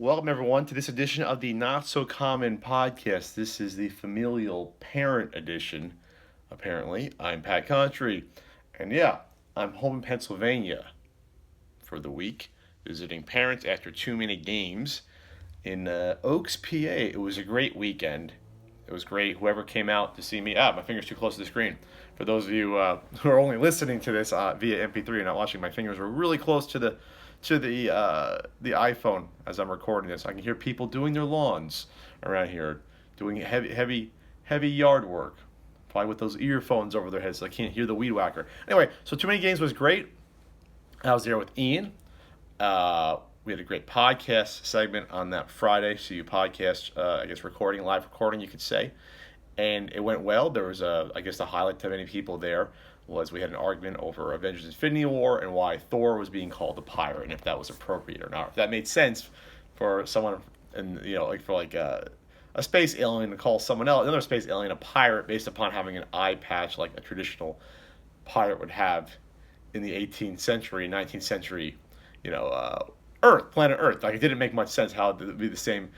Welcome, everyone, to this edition of the Not So Common podcast. This is the familial parent edition, apparently. I'm Pat Country, and I'm home in Pennsylvania for the week, visiting parents after too many games in Oaks, PA. It was a great weekend. It was great. Whoever came out to see me, my finger's too close to the screen. For those of you who are only listening to this via MP3 and not watching, my fingers were really close to the iPhone as I'm recording this. I can hear people doing their lawns around here, doing heavy yard work, probably with those earphones over their heads, so I can't hear the weed whacker. Anyway, so Too Many Games was great. I was there with Ian. We had a great podcast segment on that Friday. So you podcast, live recording, you could say, and it went well. There was the highlight to many people there was we had an argument over Avengers: Infinity War and why Thor was being called a pirate and if that was appropriate or not. If that made sense for someone, and a space alien to call another space alien a pirate based upon having an eye patch like a traditional pirate would have in the 18th century, 19th century, planet Earth. Like, it didn't make much sense how it would be the same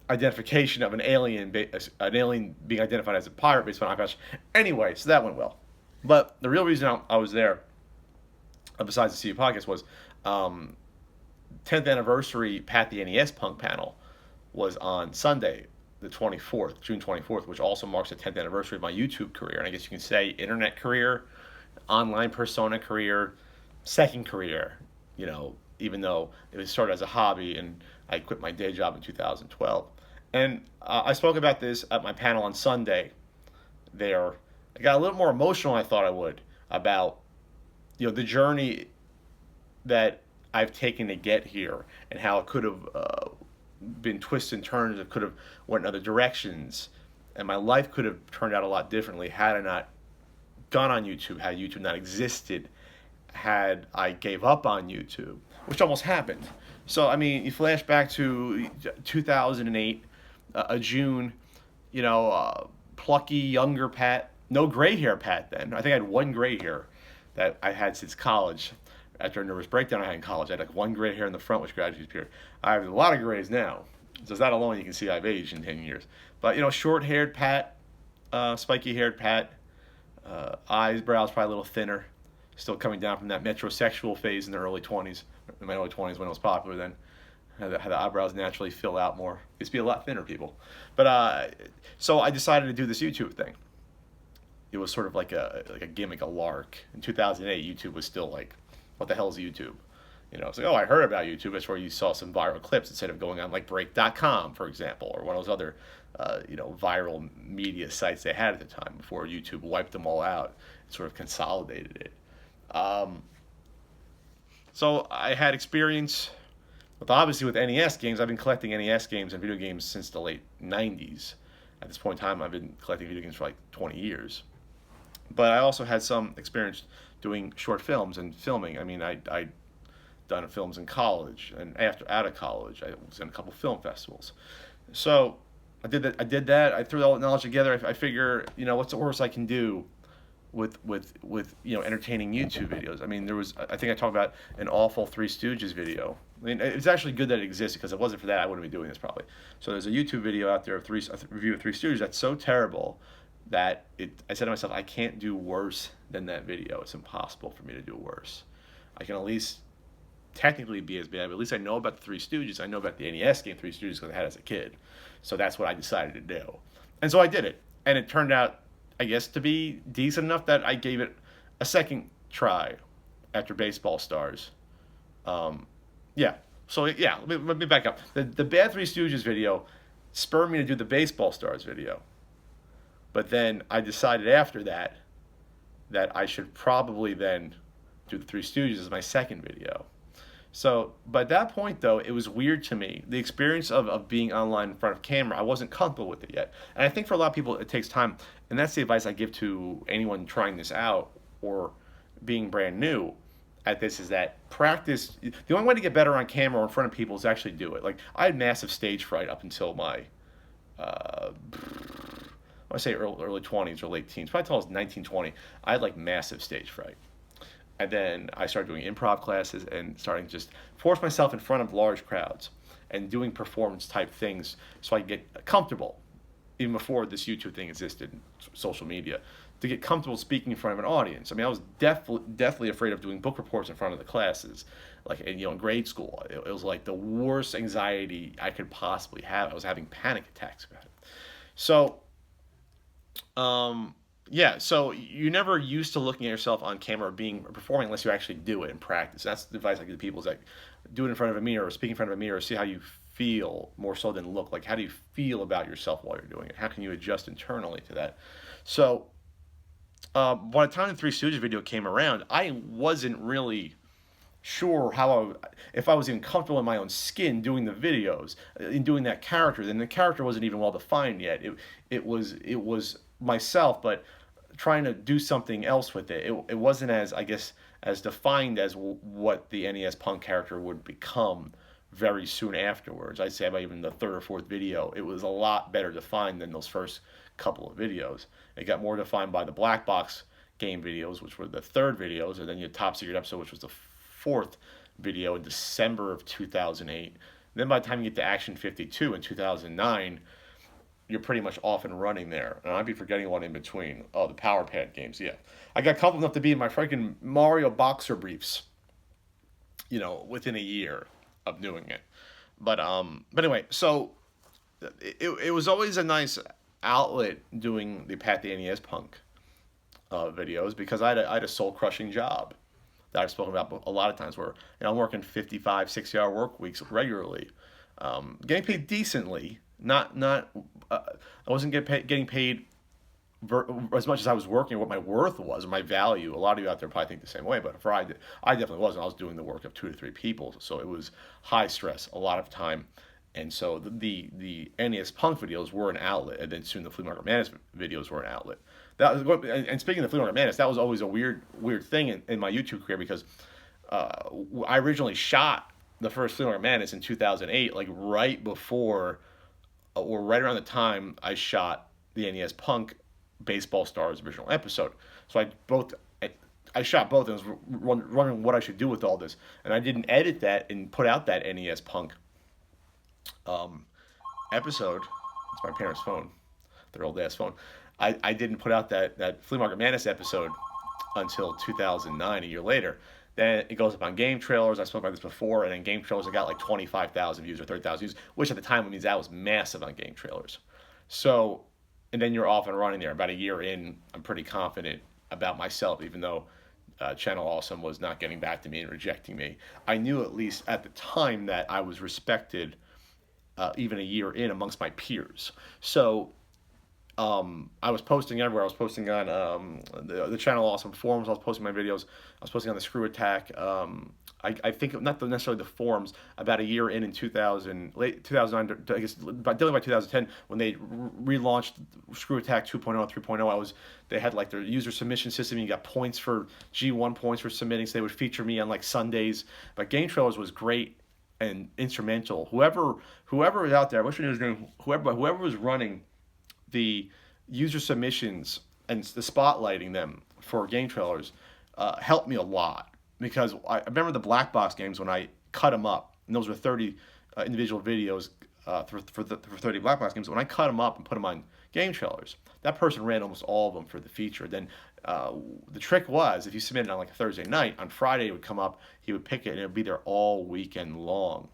identification of an alien being identified as a pirate based on eye patch. Anyway, so that went well. But the real reason I was there, besides the CU podcast, was 10th anniversary Pat the NES Punk panel was on Sunday, the 24th, June 24th, which also marks the 10th anniversary of my YouTube career. And I guess you can say internet career, online persona career, second career, even though it was started as a hobby and I quit my day job in 2012. And I spoke about this at my panel on Sunday there. I got a little more emotional than I thought I would about, the journey that I've taken to get here and how it could have been twists and turns. It could have went in other directions. And my life could have turned out a lot differently had I not gone on YouTube, had YouTube not existed, had I gave up on YouTube, which almost happened. So, you flash back to 2008, June, plucky, younger Pat, no gray hair Pat then. I think I had one gray hair that I had since college. After a nervous breakdown I had in college, I had like one gray hair in the front, which gradually disappeared. I have a lot of grays now. So that alone, you can see I've aged in 10 years. But, short-haired Pat, spiky-haired Pat, eyebrows probably a little thinner, still coming down from that metrosexual phase in the early 20s, in my early 20s when it was popular then. Had the eyebrows naturally fill out more. Used to be a lot thinner people. But so I decided to do this YouTube thing. It was sort of like a gimmick, a lark. In 2008, YouTube was still like, what the hell is YouTube? It's like, oh, I heard about YouTube. That's where you saw some viral clips instead of going on like break.com, for example, or one of those other viral media sites they had at the time before YouTube wiped them all out and sort of consolidated it. So I had experience with NES games. I've been collecting NES games and video games since the late 90s. At this point in time, I've been collecting video games for like 20 years. But I also had some experience doing short films and filming. I'd done films in college, and out of college, I was in a couple film festivals. So I did that. I threw all that knowledge together. I figure, what's the worst I can do with entertaining YouTube videos. I think I talked about an awful Three Stooges video. It's actually good that it exists, because if it wasn't for that, I wouldn't be doing this probably. So there's a YouTube video out there of a review of Three Stooges that's so terrible that I said to myself, I can't do worse than that video. It's impossible for me to do worse. I can at least technically be as bad, but at least I know about the Three Stooges. I know about the NES game Three Stooges because I had it as a kid. So that's what I decided to do. And so I did it. And it turned out, I guess, to be decent enough that I gave it a second try after Baseball Stars. Let me back up. The bad Three Stooges video spurred me to do the Baseball Stars video. But then I decided after that I should probably then do the Three Stooges as my second video. So, but at that point, though, it was weird to me. The experience of being online in front of camera, I wasn't comfortable with it yet. And I think for a lot of people, it takes time. And that's the advice I give to anyone trying this out or being brand new at this, is that practice. The only way to get better on camera or in front of people is actually do it. Like, I had massive stage fright up until my, I say early 20s or late teens. Probably until I was 19, 20. I had like massive stage fright. And then I started doing improv classes and starting to just force myself in front of large crowds and doing performance type things so I could get comfortable, even before this YouTube thing existed, social media, to get comfortable speaking in front of an audience. I mean, I was deathly afraid of doing book reports in front of the classes. Like, in grade school, it was like the worst anxiety I could possibly have. I was having panic attacks about it. So, yeah, so you're never used to looking at yourself on camera or being performing unless you actually do it in practice. That's the advice I give to people, is like, do it in front of a mirror or speak in front of a mirror, see how you feel more so than look. Like, how do you feel about yourself while you're doing it? How can you adjust internally to that? So by the time the Three Stooges video came around, I wasn't really sure if I was even comfortable in my own skin doing the videos, in doing that character. Then the character wasn't even well defined yet. It was myself, but trying to do something else with it. It wasn't as, I guess, as defined as what the NES Punk character would become very soon afterwards. I'd say by even the third or fourth video, it was a lot better defined than those first couple of videos. It got more defined by the black box game videos, which were the third videos, and then your top secret episode, which was the fourth video in December of 2008. Then by the time you get to Action 52 in 2009, you're pretty much off and running there. And I'd be forgetting one in between. Oh, the Power Pad games, yeah. I got comfortable enough to be in my freaking Mario boxer briefs, within a year of doing it. But anyway, so it was always a nice outlet doing the Pat the NES Punk videos, because I had a soul crushing job that I've spoken about a lot of times, where I'm working 55, 60-hour work weeks regularly, getting paid decently. Not I wasn't getting paid as much as I was working, what my worth was, or my value. A lot of you out there probably think the same way, but I definitely wasn't. I was doing the work of 2 to 3 people, so it was high stress a lot of time. And so the NES Punk videos were an outlet, and then soon the Flea Market Madness videos were an outlet. And speaking of Flea Market Madness, that was always a weird thing in my YouTube career, because I originally shot the first Flea Market Madness in 2008, like right before, or right around the time I shot the NES Punk Baseball Stars original episode. So I shot both, and was wondering what I should do with all this, and I didn't edit that and put out that NES Punk episode. It's my parents' phone, their old ass phone. I didn't put out that Flea Market Madness episode until 2009, a year later. Then it goes up on Game Trailers. I spoke about this before, and then Game Trailers, I got like 25,000 views or 30,000 views, which at the time means that was massive on Game Trailers. So, and then you're off and running there. About a year in, I'm pretty confident about myself, even though Channel Awesome was not getting back to me and rejecting me. I knew, at least at the time, that I was respected, even a year in, amongst my peers. So I was posting everywhere. I was posting on the Channel Awesome forums. I was posting my videos. I was posting on the Screw Attack. I think not necessarily the forums. About a year in 2000, late 2009, I guess, definitely by 2010, when they relaunched Screw Attack 2.0 and 3.0, they had like their user submission system. You got points for G1 points for submitting, so they would feature me on like Sundays. But Game Trailers was great and instrumental. Whoever is out there, I wish I was doing, whoever was running the user submissions and the spotlighting them for Game Trailers helped me a lot, because I remember the black box games, when I cut them up, and those were 30 individual videos for 30 black box games. When I cut them up and put them on Game Trailers, that person ran almost all of them for the feature. Then the trick was, if you submitted on like a Thursday night, on Friday it would come up, he would pick it, and it would be there all weekend long.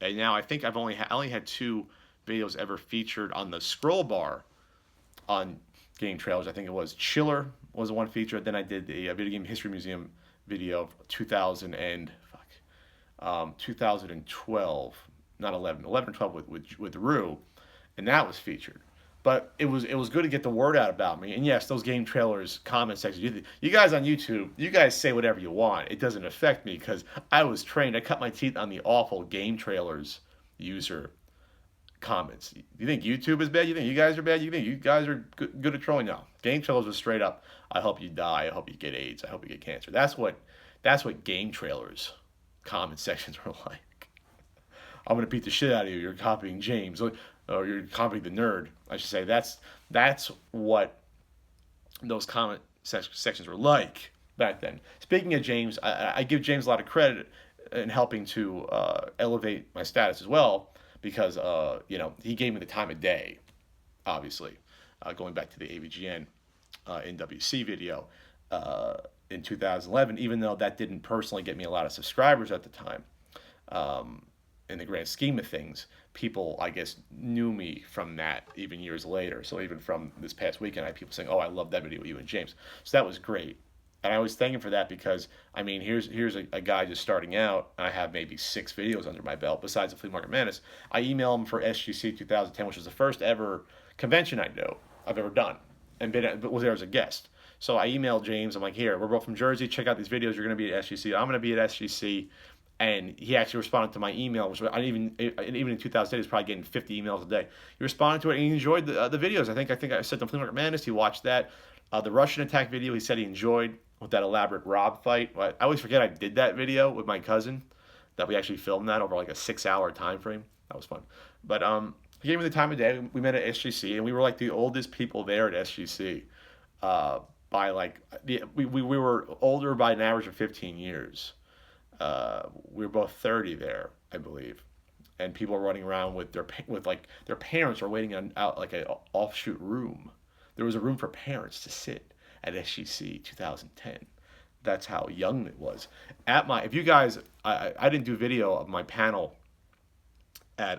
And now I think I only had 2 videos ever featured on the scroll bar on Game Trailers. I think it was Chiller was the one featured. Then I did the Video Game History Museum video of 2012, not 11 or 12 with Rue, and that was featured. But it was good to get the word out about me. And yes, those Game Trailers comment sections, you guys on YouTube, you guys say whatever you want. It doesn't affect me, because I was trained. I cut my teeth on the awful Game Trailers user comments. You think YouTube is bad? You think you guys are bad? You think you guys are good at trolling? No. Game Trailers was straight up, I hope you die, I hope you get AIDS, I hope you get cancer. That's what Game Trailers comment sections were like. I'm going to beat the shit out of you. You're copying James, or you're copying the nerd, I should say. That's what those comment sections were like back then. Speaking of James, I give James a lot of credit in helping to elevate my status as well because he gave me the time of day, obviously, going back to the AVGN NWC video in 2011, even though that didn't personally get me a lot of subscribers at the time. In the grand scheme of things, people, I guess, knew me from that even years later. So even from this past weekend, I had people saying, "Oh, I love that video with you and James." So that was great. And I was thanking for that because, I mean, here's a guy just starting out. And I have maybe 6 videos under my belt besides the Flea Market Madness. I emailed him for SGC 2010, which was the first ever convention I know I've ever done, and was there as a guest. So I emailed James. I'm like, "Here, we're both from Jersey. Check out these videos. You're going to be at SGC. I'm going to be at SGC." And he actually responded to my email, which even in 2008, he was probably getting 50 emails a day. He responded to it and he enjoyed the videos. I think I said the Flea Market Madness. He watched that. The Russian attack video, he said he enjoyed with that elaborate Rob fight. I always forget I did that video with my cousin, that we actually filmed that over like a 6-hour time frame. That was fun. But he gave me the time of day. We met at SGC, and we were like the oldest people there at SGC. By like we were older by an average of 15 years. We were both 30 there, I believe, and people are running around with their parents are waiting out like an offshoot room. There was a room for parents to sit at SGC 2010. That's how young it was. If you guys, I didn't do video of my panel at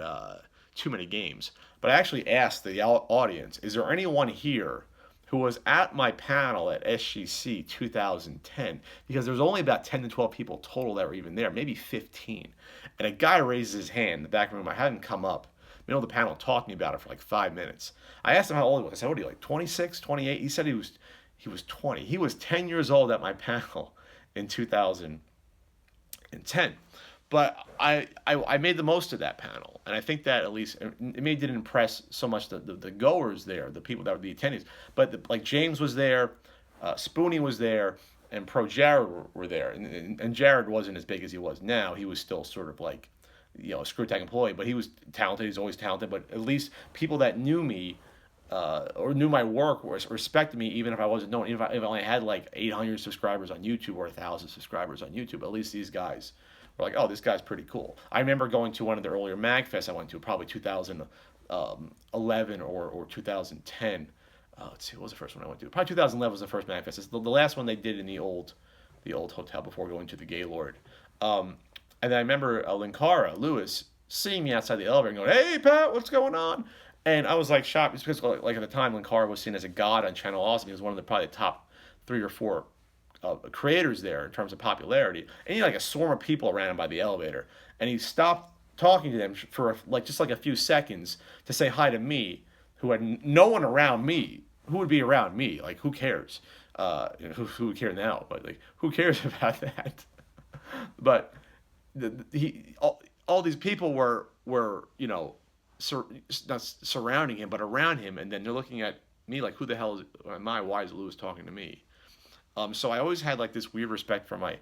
Too Many Games, but I actually asked the audience, is there anyone here who was at my panel at SGC 2010, because there was only about 10 to 12 people total that were even there, maybe 15. And a guy raises his hand in the back of the room. I hadn't come up, middle of the panel, talking about it for like 5 minutes. I asked him how old he was. I said, "What are you, like 26, 28?" He said he was 20. He was 10 years old at my panel in 2010. But I made the most of that panel, and I think that at least it maybe didn't impress so much the goers there, the people that were the attendees, but like James was there, Spoonie was there, and Pro Jared were there, and Jared wasn't as big as he was now. He was still sort of like, a screw tag employee, but he was talented. He's always talented, but at least people that knew me or knew my work or respected me, even if I wasn't known, even if I only had like 800 subscribers on YouTube or 1,000 subscribers on YouTube, at least these guys were like, "Oh, this guy's pretty cool." I remember going to one of the earlier MagFests I went to, probably 2011 or 2010. Let's see, what was the first one I went to? Probably 2011 was the first MagFest. It's the last one they did in the old hotel before going to the Gaylord. And then I remember Linkara Lewis seeing me outside the elevator and going, "Hey, Pat, what's going on?" And I was like shocked, because like at the time, Linkara was seen as a god on Channel Awesome. He was one of the probably the top 3 or 4 creators there in terms of popularity. And he had like a swarm of people around him by the elevator, and he stopped talking to them for just a few seconds to say hi to me, who had no one around me. Who would be around me? Like, who cares? Who would care now? But like, who cares about that? But all these people were not surrounding him, but around him, and then they're looking at me like, "Who the hell am I? Why is Lewis talking to me?" So I always had like this weird respect for my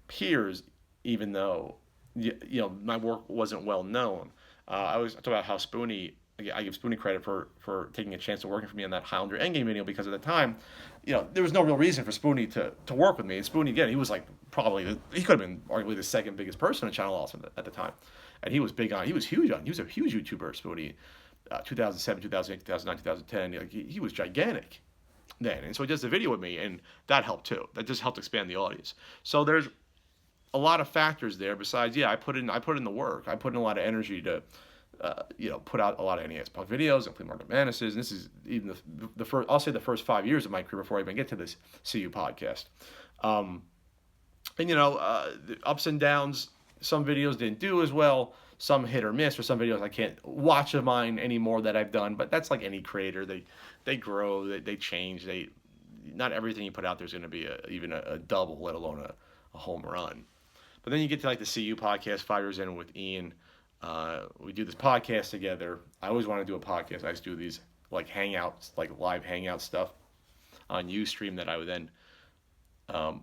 peers, even though my work wasn't well known. I always talk about how Spoonie. I give Spoonie credit for taking a chance of working for me on that Highlander Endgame video, because at the time, there was no real reason for Spoonie to work with me. And Spoonie, again, he was like he could have been arguably the second biggest person on Channel Awesome at the time, and he was huge on. He was a huge YouTuber, Spoonie. 2007, 2008, 2009, 2010. He was gigantic then, and so he does the video with me, and that helped too. That just helped expand the audience. So there's a lot of factors there. Besides, I put in the work. I put in a lot of energy to. Put out a lot of NES Punk videos and Flea Market Madnesses. And this is even the first, I'll say the first 5 years of my career before I even get to this CU podcast. The ups and downs, some videos didn't do as well, some hit or miss, or some videos I can't watch of mine anymore that I've done, but that's like any creator. They grow, they change, not everything you put out there is going to be even a double, let alone a home run. But then you get to like the CU podcast 5 years in with Ian. We do this podcast together. I always want to do a podcast. I used to do these like hangouts, like live hangout stuff on Ustream that I would then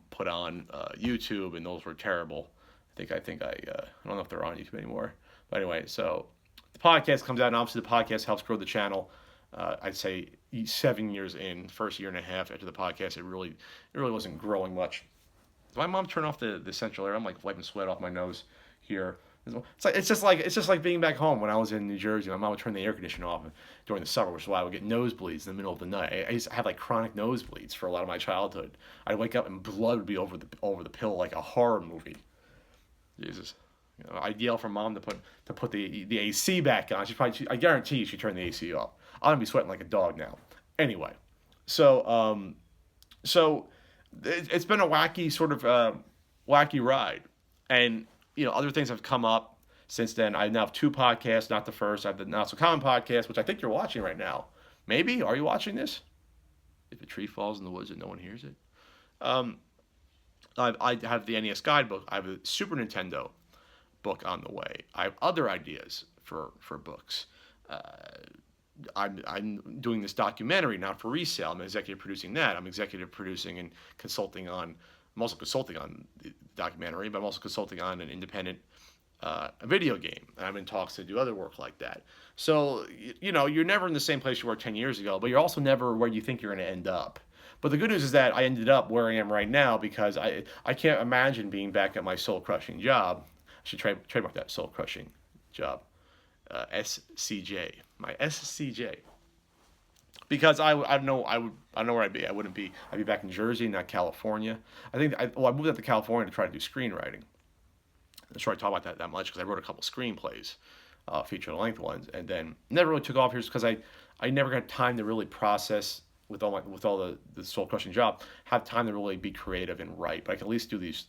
put on YouTube, and those were terrible. I don't know if they're on YouTube anymore. But anyway, so the podcast comes out, and obviously the podcast helps grow the channel. I'd say 7 years in, first year and a half after the podcast, it really wasn't growing much. Does my mom turn off the central air? I'm like wiping sweat off my nose here. It's just like being back home when I was in New Jersey. My mom would turn the air conditioner off during the summer, which is why I would get nosebleeds in the middle of the night. I used to have like chronic nosebleeds for a lot of my childhood. I'd wake up and blood would be over the pillow like a horror movie. Jesus. I'd yell for mom to put the AC back on. I guarantee you she turned the AC off. I'm gonna be sweating like a dog now. Anyway, so it's been a wacky sort of wacky ride, and other things have come up since then. I now have two podcasts, not the first. I have the Not So Common podcast, which I think you're watching right now. Maybe are you watching this? If a tree falls in the woods and no one hears it. Um, I have the NES guidebook. I have a Super Nintendo book on the way. I have other ideas for books. Uh, I'm doing this documentary not for resale. I'm executive producing that. I'm executive producing and consulting on. I'm also consulting on the documentary, but I'm also consulting on an independent a video game. And I'm in talks to do other work like that. So you're never in the same place you were 10 years ago, but you're also never where you think you're going to end up. But the good news is that I ended up where I am right now because I can't imagine being back at my soul crushing job. I should trademark that, soul crushing job. SCJ, my SCJ, because I don't know where I'd be. I'd be back in Jersey, not California. I moved out to California to try to do screenwriting. I'm sure I talk about that much because I wrote a couple screenplays, feature length ones, and then never really took off here because I never got time to really process with all the soul crushing job, have time to really be creative and write. But I can at least do these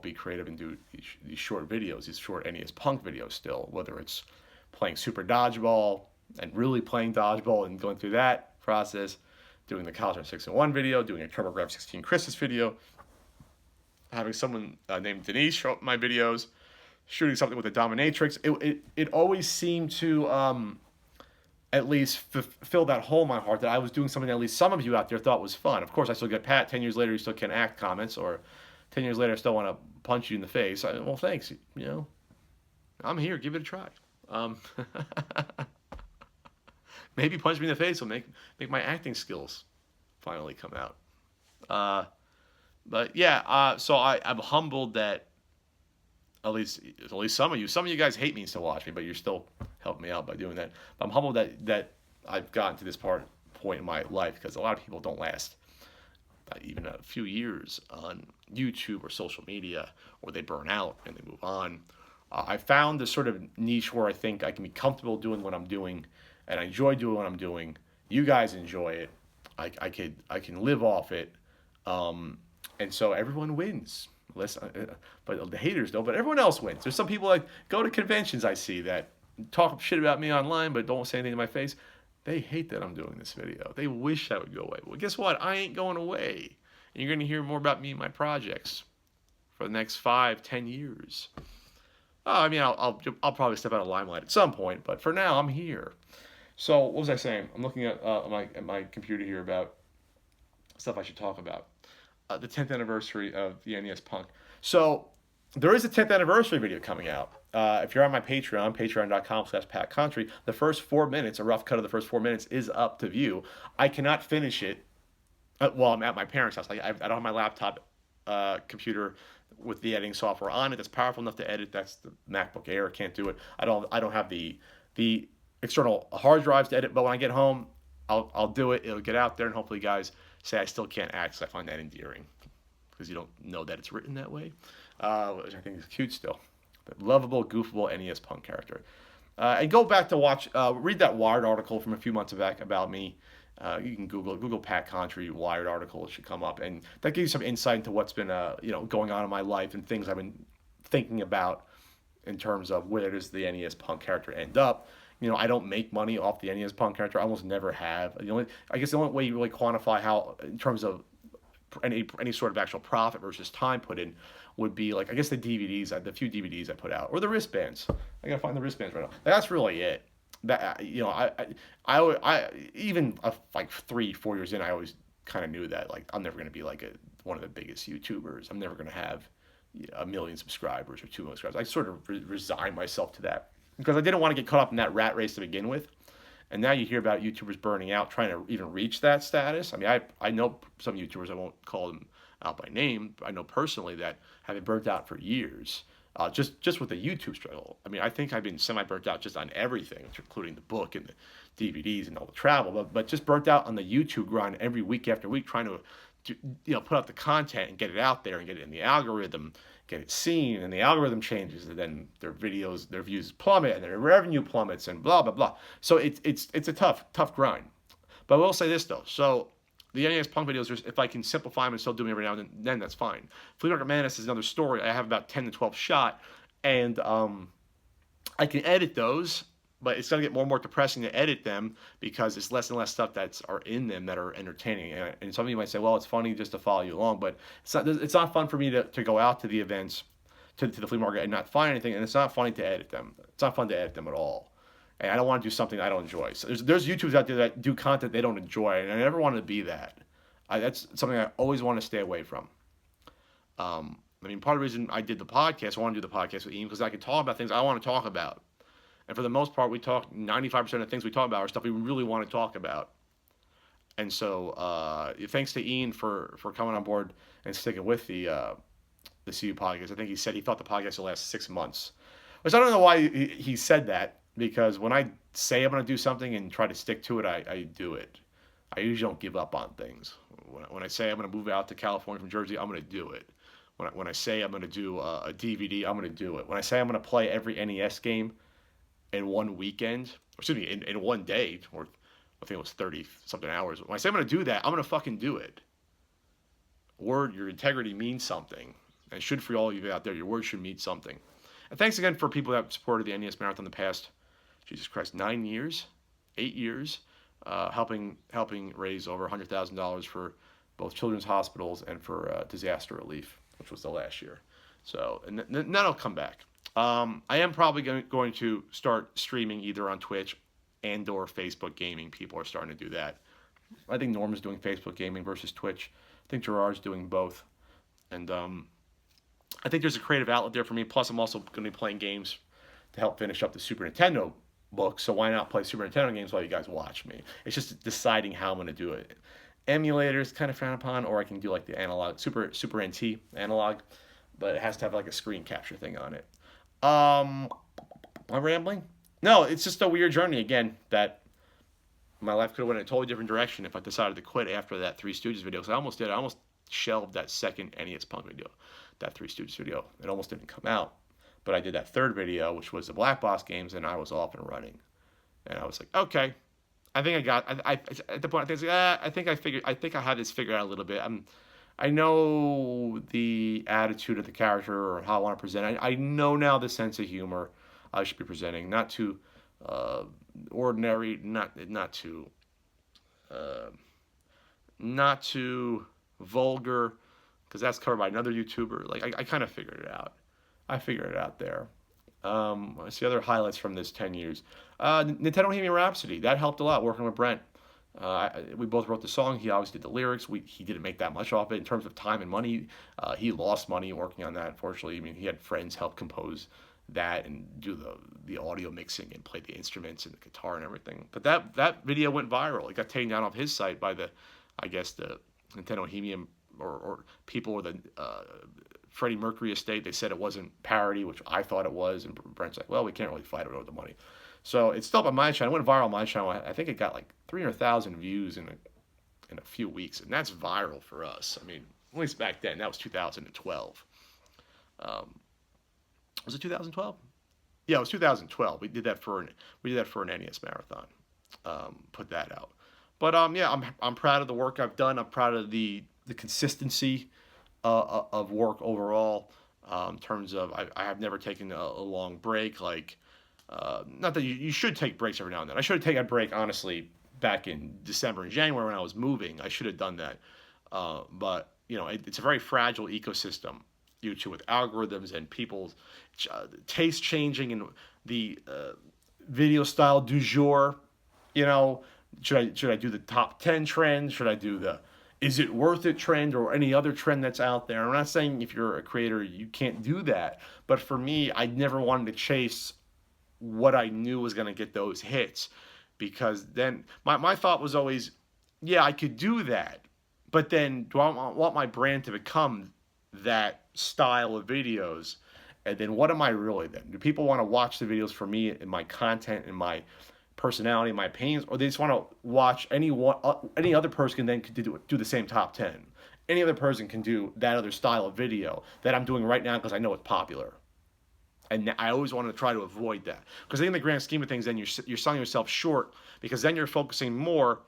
be creative and do these short videos, these short NES Punk videos still, whether it's playing Super Dodgeball and really playing Dodgeball and going through that process, doing the College 6 and 1 video, doing a TurboGrafx-16 Christmas video, having someone named Denise show up my videos, shooting something with a dominatrix. It always seemed to at least fill that hole in my heart that I was doing something that at least some of you out there thought was fun. Of course, I still get Pat, 10 years later, you still can't act comments, or 10 years later, I still want to punch you in the face. Well, thanks. I'm here. Give it a try. Maybe punch me in the face will make my acting skills finally come out. But yeah, so I'm humbled that at least some of you guys hate me and still watch me, but you're still helping me out by doing that. But I'm humbled that I've gotten to this point in my life because a lot of people don't last even a few years on YouTube or social media, or they burn out and they move on. I found this sort of niche where I think I can be comfortable doing what I'm doing, and I enjoy doing what I'm doing. You guys enjoy it. I can live off it, and so everyone wins. But the haters don't. But everyone else wins. There's some people like go to conventions I see that talk shit about me online, but don't say anything to my face. They hate that I'm doing this video. They wish I would go away. Well, guess what? I ain't going away. And you're going to hear more about me and my projects for the next 5-10 years. I mean, I'll probably step out of limelight at some point, but for now, I'm here. So, what was I saying? I'm looking at my computer here about stuff I should talk about. The 10th anniversary of the NES Punk. So, there is a 10th anniversary video coming out. If you're on my Patreon, patreon.com/PatCountry, the first 4 minutes, a rough cut of the first 4 minutes, is up to view. I cannot finish it while I'm at my parents' house. I don't have my laptop computer with the editing software on it that's powerful enough to edit. That's the MacBook Air. Can't do it. I don't have the external hard drives to edit. But when I get home, I'll do it. It'll get out there, and hopefully, guys say I still can't act. Because I find that endearing, because you don't know that it's written that way, which I think is cute still. The lovable, goofable NES Punk character. And go back to read that Wired article from a few months back about me. You can Google Pat Country Wired article. It should come up, and that gives you some insight into what's been going on in my life and things I've been thinking about in terms of where does the NES Punk character end up. I don't make money off the NES Punk character. I almost never have. I guess the only way you really quantify how, in terms of any sort of actual profit versus time put in, would be like, I guess the few DVDs I put out, or the wristbands. I gotta find the wristbands right now. That's really it. That I even like 3-4 years in, I always kind of knew that like I'm never gonna be like one of the biggest YouTubers. I'm never gonna have 1 million subscribers or 2 million subscribers. I sort of resigned myself to that because I didn't want to get caught up in that rat race to begin with. And now you hear about YouTubers burning out, trying to even reach that status. I mean, I know some YouTubers, I won't call them out by name. I know personally that have been burnt out for years. Just with the YouTube struggle. I mean, I think I've been semi burnt out just on everything, including the book and the DVDs and all the travel, but just burnt out on the YouTube grind every week after week, trying to put out the content and get it out there and get it in the algorithm, get it seen, and the algorithm changes, and then their views plummet, and their revenue plummets, and blah blah blah. So it's a tough grind. But I will say this though. So the NES Punk videos, if I can simplify them and still do them every now and then that's fine. Flea Market Madness is another story. I have about 10 to 12 shot, and I can edit those, but it's going to get more and more depressing to edit them because it's less and less stuff that's are in them that are entertaining. And some of you might say, well, it's funny just to follow you along, but it's not fun for me to go out to the events, to the flea market and not find anything, and it's not funny to edit them. It's not fun to edit them at all. And I don't want to do something I don't enjoy. So there's YouTubers out there that do content they don't enjoy, and I never wanted to be that. That's something I always want to stay away from. I mean, part of the reason I did the podcast, I want to do the podcast with Ian, because I can talk about things I want to talk about. And for the most part, 95% of the things we talk about are stuff we really want to talk about. And so thanks to Ian for coming on board and sticking with the CU podcast. I think he said he thought the podcast would last 6 months. Which I don't know why he said that, because when I say I'm going to do something and try to stick to it, I do it. I usually don't give up on things. When I say I'm going to move out to California from Jersey, I'm going to do it. When I say I'm going to do a DVD, I'm going to do it. When I say I'm going to play every NES game in one weekend, in one day, or I think it was 30-something hours. When I say I'm going to do that, I'm going to fucking do it. Your integrity means something. And it should for all of you out there. Your word should mean something. And thanks again for people that supported the NES Marathon the past, Jesus Christ, 8 years, helping raise over $100,000 for both children's hospitals and for disaster relief, which was the last year. So, and that'll come back. I am probably going to start streaming either on Twitch and or Facebook gaming. People are starting to do that. I think Norm is doing Facebook gaming versus Twitch. I think Gerard's doing both. And I think there's a creative outlet there for me. Plus, I'm also going to be playing games to help finish up the Super Nintendo book. So why not play Super Nintendo games while you guys watch me? It's just deciding how I'm going to do it. Emulators kind of frowned upon, or I can do like the analog, Super NT analog, but it has to have like a screen capture thing on it. Am I rambling? No, it's just a weird journey again that my life could have went in a totally different direction if I decided to quit after that Three Stooges video. Because I almost did. I almost shelved that second NES Punk video, that Three Stooges video. It almost didn't come out. But I did that third video, which was the Black Box games, and I was off and running. And I was like, okay, I think I got. I at the point I think I think I had this figured out a little bit. I know the attitude of the character or how I want to present. I know now the sense of humor I should be presenting, not too ordinary, not too vulgar, because that's covered by another YouTuber. Like I kind of figured it out. I figured it out there. I see other highlights from this 10 years. Nintendo Bohemian Rhapsody, that helped a lot working with Brent. We both wrote the song. He always did the lyrics. He didn't make that much off it in terms of time and money. He lost money working on that, unfortunately. I mean, he had friends help compose that and do the audio mixing and play the instruments and the guitar and everything. But that video went viral. It got taken down off his site by the Nintendo Bohemian or people with the Freddie Mercury estate. They said it wasn't parody, which I thought it was. And Brent's like, well, we can't really fight over the money. So it's still up on my channel. It went viral on my channel. I think it got like 300,000 views in a few weeks, and that's viral for us. I mean, at least back then. That was 2012. Was it 2012? Yeah, it was 2012. We did that for an NES marathon. Put that out. But yeah, I'm proud of the work I've done. I'm proud of the consistency of work overall. In terms of, I have never taken a long break. Like, not that you should take breaks every now and then. I should have taken a break, honestly, back in December and January when I was moving. I should have done that. But, you know, it's a very fragile ecosystem, YouTube, with algorithms and people's taste changing and the video style du jour. You know, should I do the top 10 trend? Should I do the is it worth it trend or any other trend that's out there? I'm not saying if you're a creator you can't do that. But for me, I never wanted to chase what I knew was going to get those hits, because then my thought was always, yeah, I could do that, But then, do I want my brand to become that style of videos? And then, what am I really then? Do people want to watch the videos for me and my content and my personality, my opinions, or they just want to watch any other person can then do the same top 10? Any other person can do that other style of video that I'm doing right now because I know it's popular. And I always want to try to avoid that, because in the grand scheme of things, then you're selling yourself short, because then you're focusing more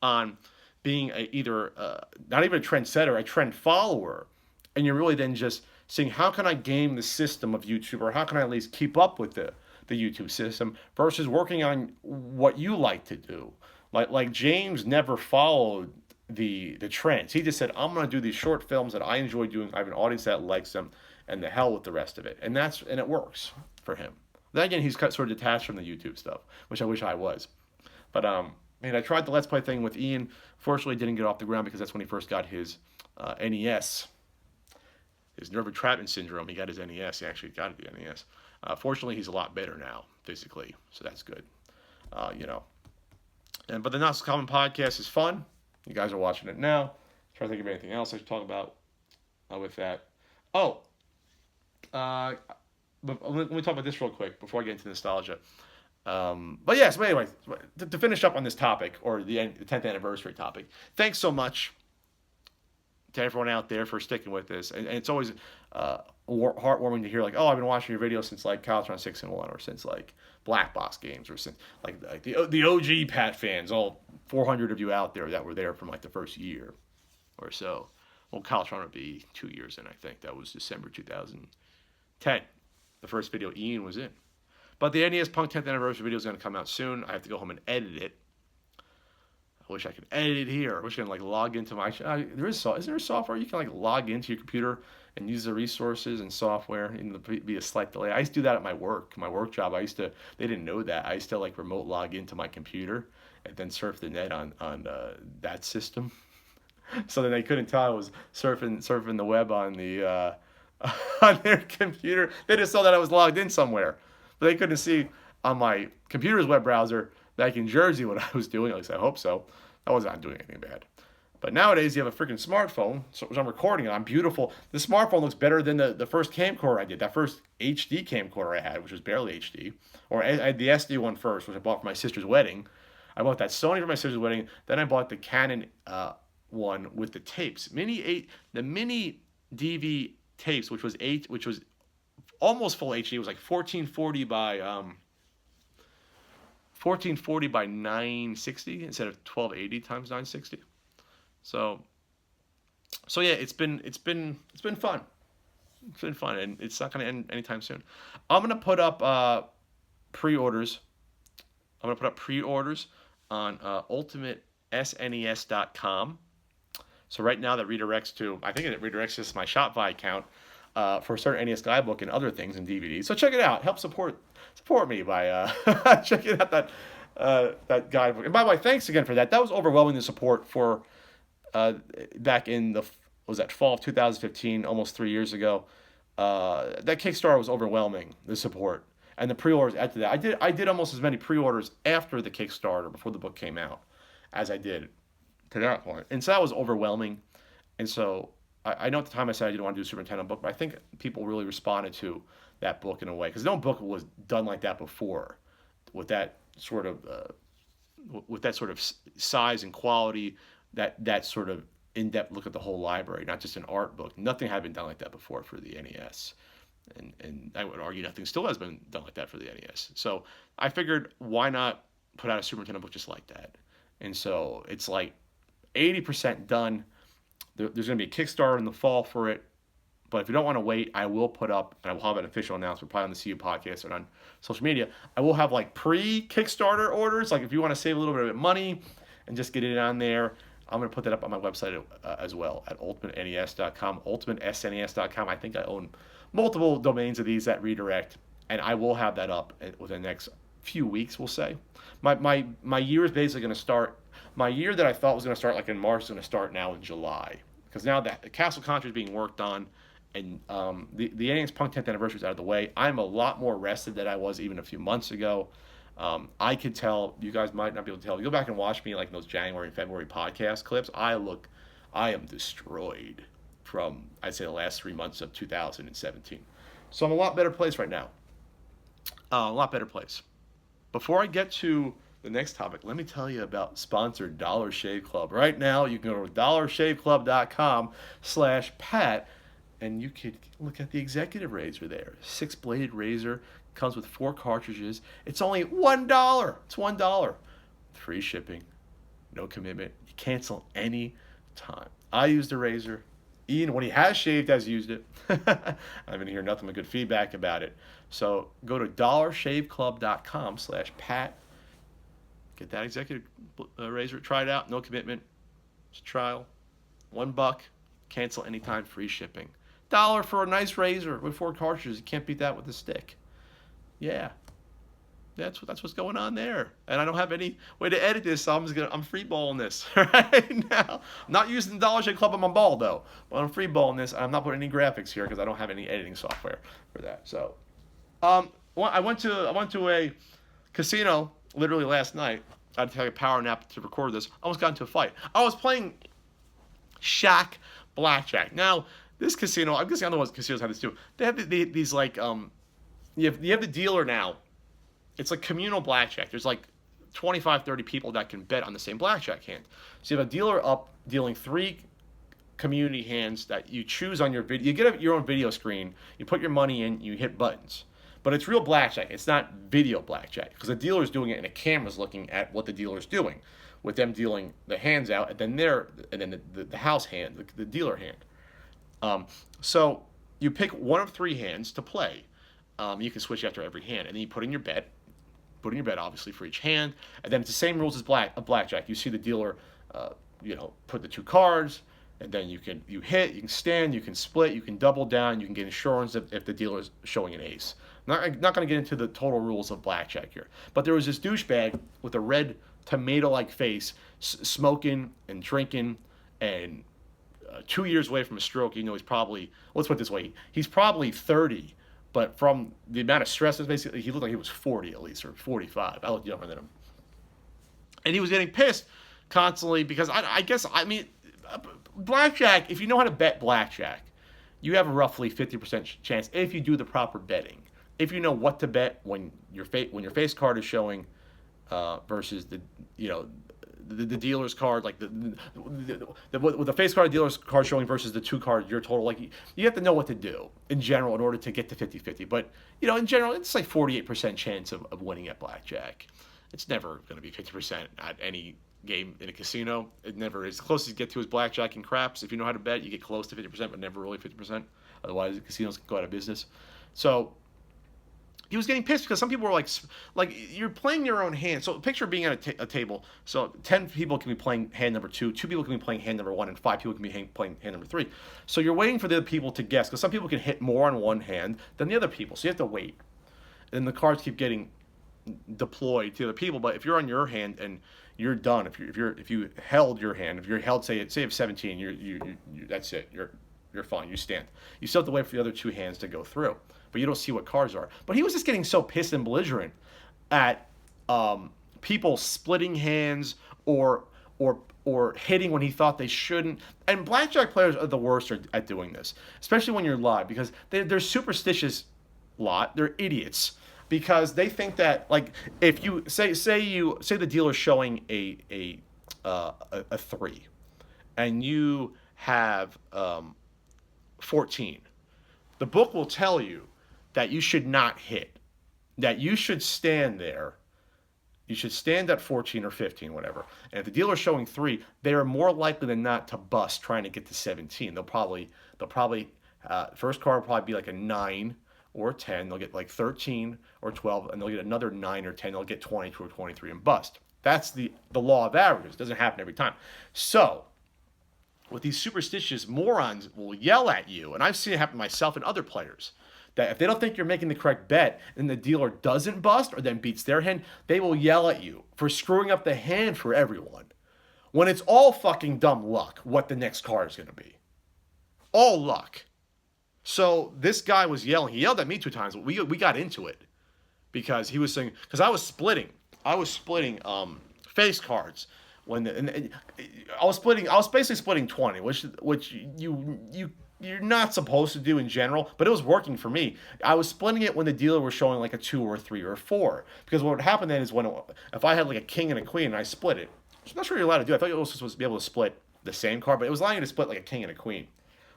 on being either not even a trendsetter, a trend follower, and you're really then just saying, how can I game the system of YouTube, or how can I at least keep up with the YouTube system, versus working on what you like to do. Like James never followed the trends. He just said, I'm going to do these short films that I enjoy doing. I have an audience that likes them, and the hell with the rest of it. And it works for him. Then again, he's sort of detached from the YouTube stuff, which I wish I was. But and I tried the Let's Play thing with Ian. Fortunately, didn't get off the ground, because that's when he first got his NES, his nerve entrapment syndrome. He got his NES. He actually got the NES. Fortunately, he's a lot better now physically, so that's good. But the Not So Common podcast is fun. You guys are watching it now. I'm trying to think of anything else I should talk about with that. But let me talk about this real quick before I get into nostalgia. But yes, but anyway, to finish up on this topic, or the 10th anniversary topic, thanks so much to everyone out there for sticking with this. And it's always heartwarming to hear, like, oh, I've been watching your videos since like Caltron 6 and 1, or since like Black Box Games, or since like the OG Pat fans, all 400 of you out there that were there from like the first year or so. Well, Caltron would be 2 years in, I think. That was December 2010. The first video Ian was in. But the NES Punk 10th anniversary video is going to come out soon. I have to go home and edit it. I wish I could edit it here. I wish I could like log into my. Is there a software you can like log into your computer and use the resources and software, and be a slight delay? I used to do that at my work job. They didn't know that. I used to like remote log into my computer and then surf the net on that system. So then they couldn't tell I was surfing the web on the on their computer. They just saw that I was logged in somewhere, but they couldn't see on my computer's web browser back in Jersey what I was doing. At least I hope so. I was not doing anything bad. But nowadays you have a freaking smartphone, so I'm recording it. I'm beautiful. The smartphone looks better than the first camcorder I did. That first HD camcorder I had, which was barely HD. Or I had the SD one first, which I bought for my sister's wedding. I bought that Sony for my sister's wedding. Then I bought the Canon one with the tapes, the mini DV tapes, which was almost full HD. It was like 1440 by 960 instead of 1280 times 960. So yeah, it's been fun. It's been fun, and it's not going to end anytime soon. I'm going to put up pre-orders. I'm going to put up pre-orders on ultimatesnes.com. So right now that redirects to, I think it redirects to my Shopify account for a certain NES guidebook and other things and DVDs. So check it out. Help support me by checking out that guidebook. And by the way, thanks again for that. That was overwhelming, the support for back in fall of 2015, almost 3 years ago. That Kickstarter was overwhelming, the support. And the pre-orders after that. I did almost as many pre-orders after the Kickstarter, before the book came out, as I did to that point. And so that was overwhelming. And so I know at the time I said I didn't want to do a Super Nintendo book, but I think people really responded to that book in a way, because no book was done like that before, with that sort of size and quality, that sort of in-depth look at the whole library, not just an art book. Nothing had been done like that before for the NES. And I would argue nothing still has been done like that for the NES. So I figured, why not put out a Super Nintendo book just like that? And so it's like 80% done. There's going to be a Kickstarter in the fall for it. But if you don't want to wait, I will put up, and I will have an official announcement probably on the CU podcast or on social media. I will have like pre-Kickstarter orders. Like if you want to save a little bit of money and just get it on there, I'm going to put that up on my website as well at ultimatesnes.com, ultimatesnes.com. I think I own multiple domains of these that redirect, and I will have that up within the next few weeks, we'll say. My year is basically going to start. My year that I thought was going to start like in March is going to start now in July, because now that the Castle Contra is being worked on, and the NES Punk 10th anniversary is out of the way, I'm a lot more rested than I was even a few months ago. I could tell, you guys might not be able to tell. You go back and watch me like in those January and February podcast clips. I look I am destroyed from, I'd say, the last 3 months of 2017. So I'm a lot better place right now. A lot better place. Before I get to the next topic, let me tell you about sponsored Dollar Shave Club. Right now, you can go to dollarshaveclub.com/Pat, and you could look at the executive razor there. 6-bladed razor, comes with 4 cartridges. It's only $1. It's $1. Free shipping, no commitment. You cancel any time. I used a razor. Ian, when he has shaved, has used it. I've been hearing nothing but good feedback about it. So go to dollarshaveclub.com/Pat. Get that executive razor. Try it out. No commitment. It's a trial. $1. Cancel anytime. Free shipping. $1 for a nice razor with 4 cartridges. You can't beat that with a stick. Yeah. That's what's going on there. And I don't have any way to edit this, so I'm freeballing this right now. I'm not using the Dollar Shave Club on my ball though. But I'm freeballing this. I'm not putting any graphics here because I don't have any editing software for that. So I went to a casino literally last night. I had to take a power nap to record this. I almost got into a fight. I was playing Shack Blackjack. Now, this casino, I'm guessing I don't know what casinos have this too. They have these like you have the dealer now. It's like communal blackjack. There's like 25, 30 people that can bet on the same blackjack hand. So you have a dealer up dealing 3 community hands that you choose on your video. You get your own video screen. You put your money in. You hit buttons. But it's real blackjack. It's not video blackjack because the dealer's doing it and the camera's looking at what the dealer's doing, with them dealing the hands out and then the house hand, the dealer hand. So you pick one of 3 hands to play. You can switch after every hand, and then you put in your bet. Put in your bet, obviously, for each hand, and then it's the same rules as blackjack. You see the dealer, put the 2 cards, and then you hit, you can stand, you can split, you can double down, you can get insurance if the dealer is showing an ace. I'm not going to get into the total rules of blackjack here, but there was this douchebag with a red tomato-like face, smoking and drinking, and 2 years away from a stroke. He's probably, let's put it this way, he's probably 30. But from the amount of stress, basically, he looked like he was 40 at least, or 45. I looked younger than him. And he was getting pissed constantly because blackjack, if you know how to bet blackjack, you have a roughly 50% chance if you do the proper betting. If you know what to bet when your face card is showing versus the dealer's card, like with the face card, dealer's card showing versus the 2 cards, your total, like you have to know what to do in general in order to get to 50-50. But in general, it's like 48% chance of winning at blackjack. It's never going to be 50% at any game in a casino. It never is. Closest you get to is blackjack and craps. If you know how to bet, you get close to 50%, but never really 50%. Otherwise, the casinos go out of business. So he was getting pissed because some people were like you're playing your own hand. So picture being at a table. So 10 people can be playing hand number 2, 2 people can be playing hand number 1, and 5 people can be playing hand number 3. So you're waiting for the other people to guess because some people can hit more on one hand than the other people. So you have to wait. And the cards keep getting deployed to the people. But if you're on your hand and you're done, if you held your hand, if you're held, say you have 17, you that's it. You're fine. You stand. You still have to wait for the other 2 hands to go through. But you don't see what cards are. But he was just getting so pissed and belligerent at people splitting hands or hitting when he thought they shouldn't. And blackjack players are the worst at doing this, especially when you're live, because they're superstitious lot. They're idiots because they think that, like, if you say the dealer's showing a 3 and you have 14, the book will tell you that you should not hit, that you should stand there. You should stand at 14 or 15, whatever. And if the dealer's showing 3, they are more likely than not to bust trying to get to 17. They'll probably first card will probably be like a 9 or a 10. They'll get like 13 or 12, and they'll get another 9 or 10. They'll get 22 or 23 and bust. That's the law of averages. It doesn't happen every time. So what these superstitious morons will yell at you, and I've seen it happen to myself and other players, that if they don't think you're making the correct bet and the dealer doesn't bust or then beats their hand, they will yell at you for screwing up the hand for everyone. When it's all fucking dumb luck what the next card is going to be. All luck. So this guy was yelling. He yelled at me 2 times. We got into it because he was saying, because I was splitting face cards and I was basically splitting 20, which you're not supposed to do in general, but it was working for me. I was splitting it when the dealer was showing like a 2 or a 3 or a 4, because what would happen then is if I had like a king and a queen and I split it, which I'm not sure you're allowed to do. I thought you were supposed to be able to split the same card, but it was allowing you to split like a king and a queen,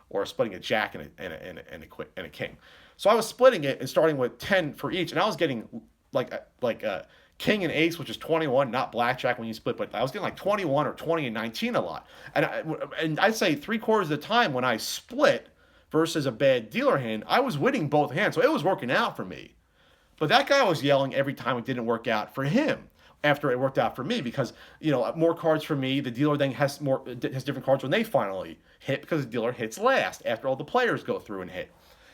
or splitting a jack and a king. So I was splitting it and starting with 10 for each, and I was getting like king and ace, which is 21, not blackjack when you split, but I was getting like 21 or 20 and 19 a lot. And I'd say 3/4 of the time when I split versus a bad dealer hand, I was winning both hands, so it was working out for me. But that guy was yelling every time it didn't work out for him after it worked out for me, because more cards for me. The dealer then has different cards when they finally hit, because the dealer hits last after all the players go through and hit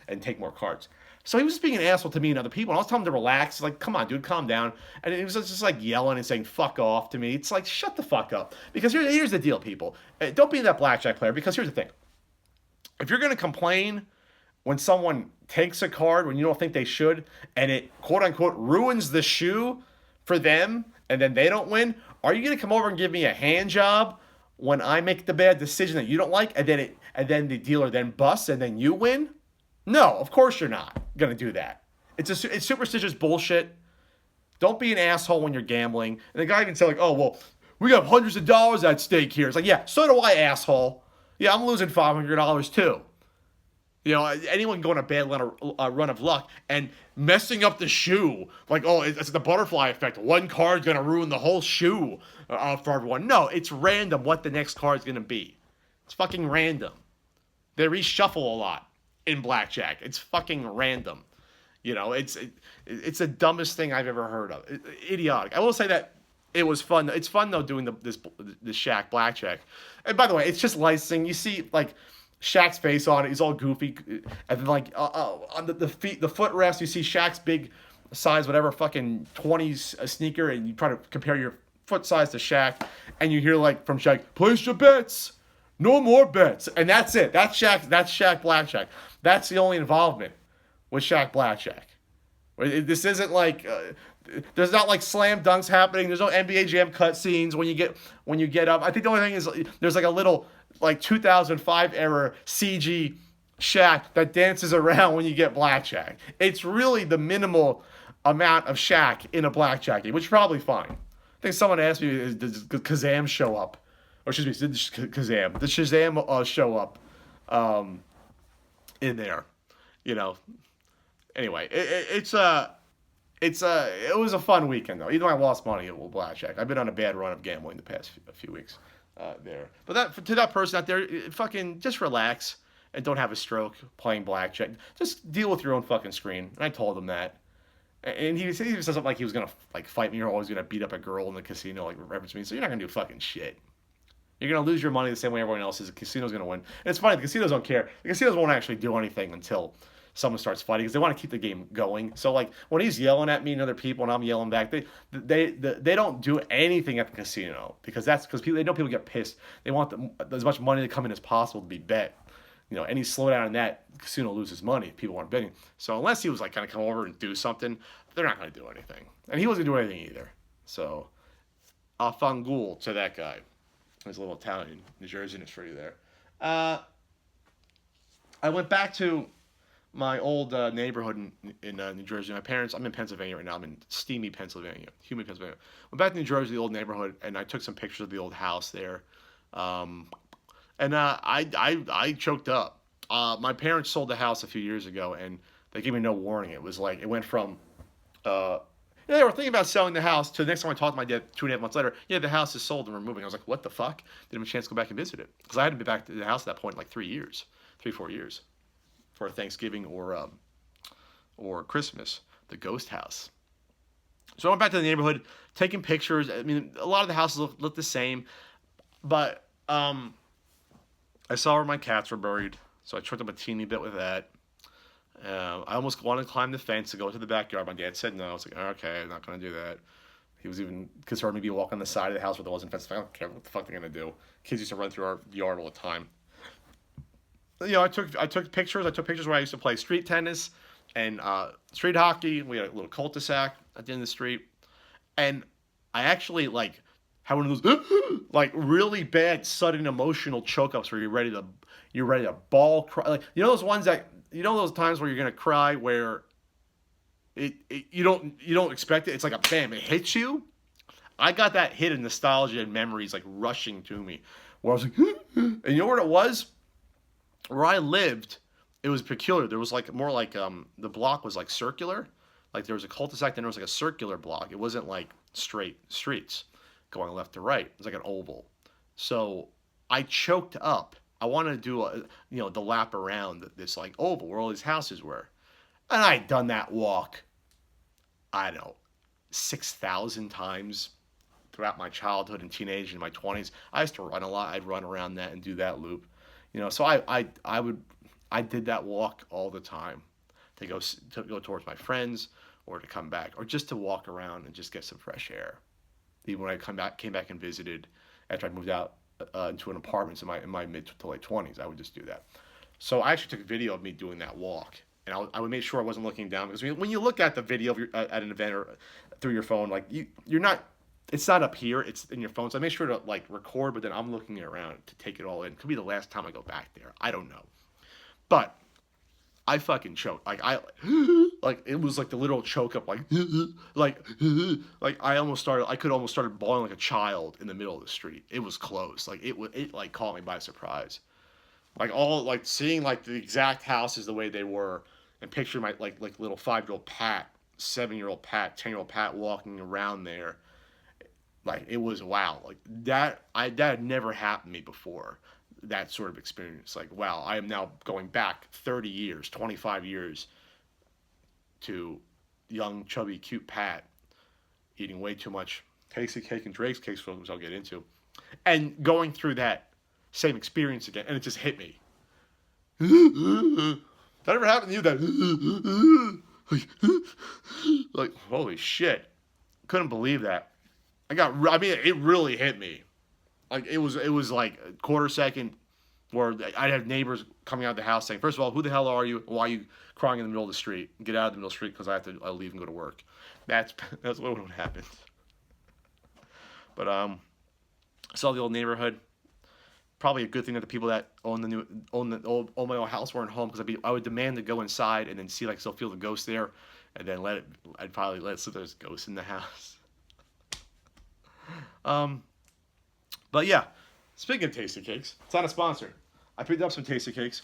and take more cards. So he was just being an asshole to me and other people. And I was telling him to relax. He's like, come on, dude, calm down. And he was just like yelling and saying, fuck off to me. It's like, shut the fuck up. Because here's the deal, people. Don't be that blackjack player, because here's the thing. If you're going to complain when someone takes a card when you don't think they should, and it, quote unquote, ruins the shoe for them, and then they don't win, are you going to come over and give me a hand job when I make the bad decision that you don't like, and then the dealer then busts and then you win? No, of course you're not going to do that. It's superstitious bullshit. Don't be an asshole when you're gambling. And the guy even said, like, oh, well, we got hundreds of dollars at stake here. It's like, yeah, so do I, asshole. Yeah, I'm losing $500 too. Anyone can go on a bad run of luck and messing up the shoe. Like, oh, it's the butterfly effect. One card's going to ruin the whole shoe for everyone. No, it's random what the next card's going to be. It's fucking random. They reshuffle a lot in blackjack. It's fucking random. It's the dumbest thing I've ever heard of. Idiotic. I will say that it was fun. It's fun though doing this Shaq blackjack. And by the way, it's just licensing. You see like Shaq's face on it. He's all goofy, and then like on the footrest, you see Shaq's big size, whatever, fucking 20s sneaker, and you try to compare your foot size to Shaq, and you hear like from Shaq, place your bets. No more bets. And that's it. That's Shaq Blackjack. That's the only involvement with Shaq Blackjack. This isn't like there's not like slam dunks happening. There's no NBA Jam cutscenes when you get up. I think the only thing is there's like a little like 2005 era CG Shaq that dances around when you get blackjack. It's really the minimal amount of Shaq in a blackjack game, which is probably fine. I think someone asked me, does Kazam show up? Or excuse me, did Kazam. Did Shazam show up in there? Anyway, it was a fun weekend though. Even though I lost money at blackjack, I've been on a bad run of gambling the past few weeks there. But to that person out there, fucking just relax and don't have a stroke playing blackjack. Just deal with your own fucking screen. And I told him that. And he said something like he was gonna like fight me or always gonna beat up a girl in the casino, like reference me. So you're not gonna do fucking shit. You're going to lose your money the same way everyone else is. The casino's going to win. And it's funny, the casinos don't care. The casinos won't actually do anything until someone starts fighting, because they want to keep the game going. So, like, when he's yelling at me and other people and I'm yelling back, they don't do anything at the casino, because they know people get pissed. They want as much money to come in as possible to be bet. Any slowdown in that, the casino loses money if people aren't betting. So, unless he was, like, kind of come over and do something, they're not going to do anything. And he wasn't doing anything either. So, afangul to that guy. There's a little Italian New Jerseyness for you there. I went back to my old neighborhood in New Jersey. I'm in Pennsylvania right now. I'm in steamy Pennsylvania, humid Pennsylvania. Went back to New Jersey, the old neighborhood, and I took some pictures of the old house there. I choked up. My parents sold the house a few years ago, and they gave me no warning. It was like, it went from... they were thinking about selling the house to the next time I talked to my dad 2.5 months later. Yeah, the house is sold and we're moving. I was like, what the fuck? Didn't have a chance to go back and visit it. Because I hadn't been back to the house at that point in like 4 years for Thanksgiving or Christmas, the ghost house. So I went back to the neighborhood, taking pictures. I mean, a lot of the houses look the same, but I saw where my cats were buried, so I tricked up a teeny bit with that. I almost wanted to climb the fence to go to the backyard. My dad said no. I was like, okay, I'm not going to do that. He was even concerned maybe walk on the side of the house where there wasn't fence. I don't care what the fuck they're going to do. Kids used to run through our yard all the time. I took pictures. I took pictures where I used to play street tennis and street hockey. We had a little cul-de-sac at the end of the street. And I actually, like, have one of those like really bad sudden emotional choke ups where you're ready to bawl cry. Like, you know those ones that, you know those times where you're gonna cry where you don't expect it. It's like a bam, it hits you. I got that hit of nostalgia and memories like rushing to me, where I was like, and you know what it was? Where I lived, it was peculiar. There was like more like the block was like circular, like there was a cul-de-sac, then there was like a circular block. It wasn't like straight streets going left to right. It was like an oval. So I choked up. I wanted to do the lap around this like oval where all these houses were, and I had done that walk, I don't know, 6,000 times throughout my childhood and teenage and my 20s. I used to run a lot. I'd run around that and do that loop. So I did that walk all the time to go towards my friends or to come back or just to walk around and just get some fresh air. Even when I came back and visited after I moved out into an apartment in my mid to late 20s, I would just do that. So I actually took a video of me doing that walk, and I would make sure I wasn't looking down, because when you look at the video of at an event or through your phone, like you're not, it's not up here, it's in your phone. So I make sure to like record, but then I'm looking around to take it all in. Could be the last time I go back there. I don't know, but I fucking choked. Like it was like the little choke up, like like I could almost started bawling like a child in the middle of the street. It was close. Like it like caught me by surprise. Like seeing like the exact houses the way they were, and picturing my like little 5-year-old Pat, 7-year-old Pat, 10-year-old Pat walking around there. Like it was wow. Like that had never happened to me before. That sort of experience. Like wow, I am now going back 30 years, 25 years to young, chubby, cute Pat eating way too much Tasty Cake and Drake's Cakes, which I'll get into, and going through that same experience again, and it just hit me. That ever happened to you? That like holy shit, couldn't believe that. It really hit me. Like it was like a quarter second where I'd have neighbors coming out of the house saying, first of all, who the hell are you? Why are you crying in the middle of the street? Get out of the middle of the street because I leave and go to work. That's what would happen. But saw the old neighborhood. Probably a good thing that the people that own my old house weren't home, because I would demand to go inside and then see like still feel the ghost there, and then I'd probably let it slip there's ghosts in the house. But yeah, speaking of Tasty Cakes, it's not a sponsor. I picked up some Tasty Cakes.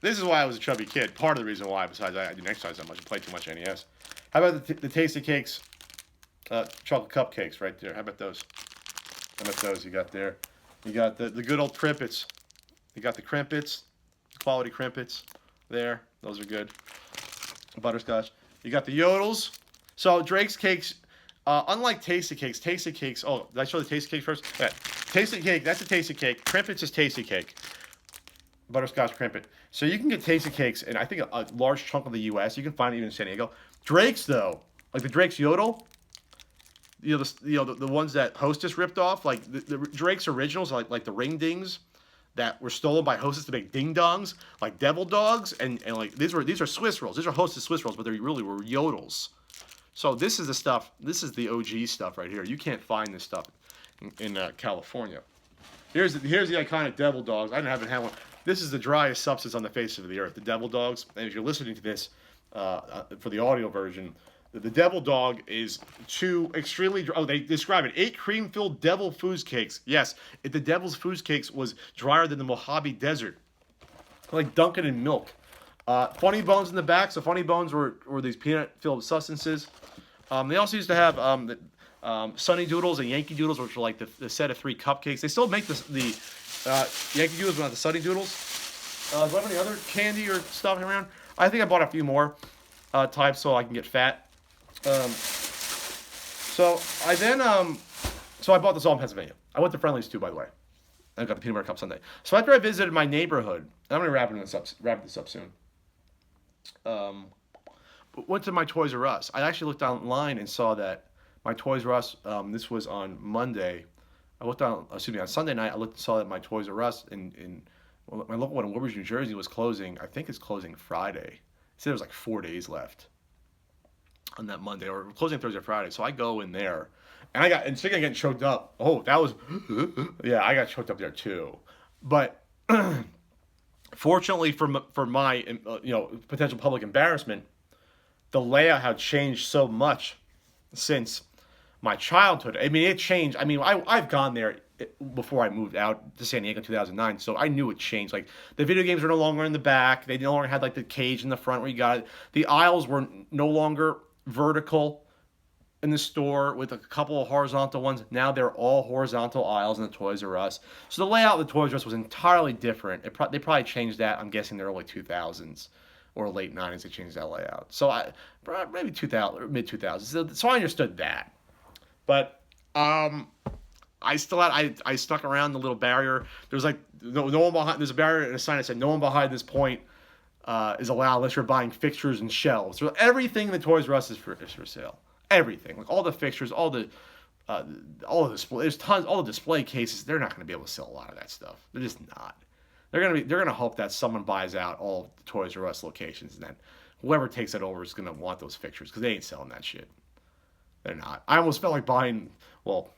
This is why I was a chubby kid. Part of the reason why, besides I didn't exercise that much and play too much NES. How about the Tasty Cakes, chocolate cupcakes right there? How about those? How about those you got there? You got the good old crimpets. You got the crimpets, quality crimpets there. Those are good. Butterscotch. You got the yodels. So Drake's Cakes, unlike Tasty Cakes. Oh, did I show the Tasty Cake first? Yeah. Tasty Cake, that's a Tasty Cake. Crimpets is Tasty Cake. Butterscotch crimpet. So you can get Tasty Cakes in I think a large chunk of the U.S. You can find it even in San Diego. Drake's though, like the Drake's Yodel. The ones that Hostess ripped off, like the Drake's originals, like the ring dings that were stolen by Hostess to make ding dongs, like devil dogs, and like these are Swiss rolls. These are Hostess Swiss rolls, but they really were yodels. So this is the stuff. This is the OG stuff right here. You can't find this stuff in California. Here's the iconic devil dogs. I haven't had one. This is the driest substance on the face of the earth. The devil dogs. And if you're listening to this for the audio version, the devil dog is two extremely dry. Oh, they describe it. 8 cream-filled devil food cakes. Yes, the devil's food cakes was drier than the Mojave Desert, like dunking in milk. Funny bones in the back. So funny bones were these peanut-filled substances. They also used to have Sunny Doodles and Yankee Doodles, which were like the set of 3 cupcakes. They still make the Yankee Doodles, but not the Sunny Doodles. Do I have any other candy or stuff around? I think I bought a few more types so I can get fat. So I bought this all in Pennsylvania. I went to Friendly's too, by the way. I got the peanut butter cup sundae. So after I visited my neighborhood, I'm gonna wrap this up soon. Went to my Toys R Us. I actually looked online and saw that my Toys R Us. This was on Monday. On Sunday night. I looked and saw that my Toys R Us in my local one in Woodbridge, New Jersey was closing. I think it's closing Friday. It said there was like 4 days left. on that Monday, or closing Thursday or Friday. So I go in there, and speaking of getting choked up, yeah, I got choked up there too. But fortunately for my potential public embarrassment, the layout had changed so much since my childhood. I mean, it changed. I mean, I've gone there before I moved out to San Diego in 2009, so I knew it changed. Like, the video games were no longer in the back. They no longer had, like, the cage in the front where you got it. The aisles were no longer vertical in the store with a couple of horizontal ones. Now they're all horizontal aisles in the Toys R Us. So the layout of the Toys R Us was entirely different. They probably changed that, I'm guessing, in the early 2000s or late 90s. They changed that layout. So maybe 2000 or mid 2000s. So I understood that. But I stuck around the little barrier. There was like no one behind. There's a barrier and a sign that said no one behind this point is allowed unless you're buying fixtures and shelves. So everything in the Toys R Us is for sale. Everything, like all the fixtures, all the display. There's tons. All the display cases. They're not going to be able to sell a lot of that stuff. They're just not. They're gonna hope that someone buys out all the Toys R Us locations, and then whoever takes it over is gonna want those fixtures because they ain't selling that shit. They're not. I almost felt like buying. Well,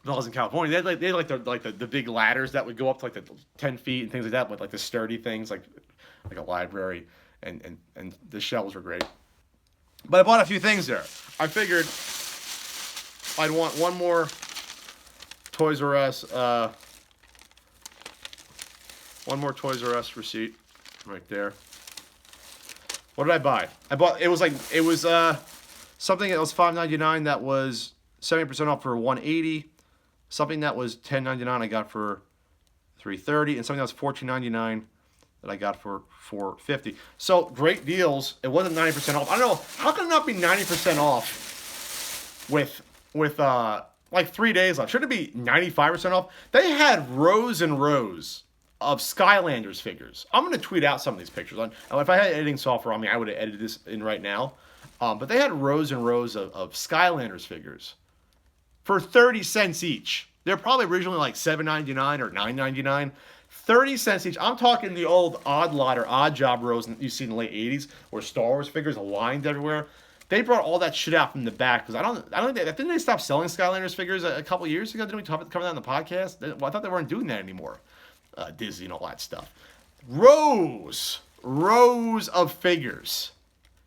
if I was in California, they had the big ladders that would go up to like the 10 feet and things like that, with like the sturdy things like a library, and the shelves were great. But I bought a few things there. I figured I'd want one more Toys R Us. One more Toys R Us receipt right there. What did I buy? It was something that was $5.99 that was 70% off for $180. Something that was $10.99 I got for $3.30, and something that was $14.99 that I got for $4.50. So great deals. It wasn't 90% off. I don't know, how can it not be 90% off with like 3 days left? Should it be 95% off? They had rows and rows of Skylanders figures. I'm gonna tweet out some of these pictures. If I had editing software on me, I would have edited this in right now. But they had rows and rows of Skylanders figures for 30 cents each. They're probably originally like $7.99 or $9.99. 30 cents each. I'm talking the old Odd Lot or Odd Job rows you see in the late 80s, where Star Wars figures are lined everywhere. They brought all that shit out from the back, because I think they stopped selling Skylanders figures a couple years ago. Didn't we cover that on the podcast? I thought they weren't doing that anymore. Disney and all that stuff. Rows of figures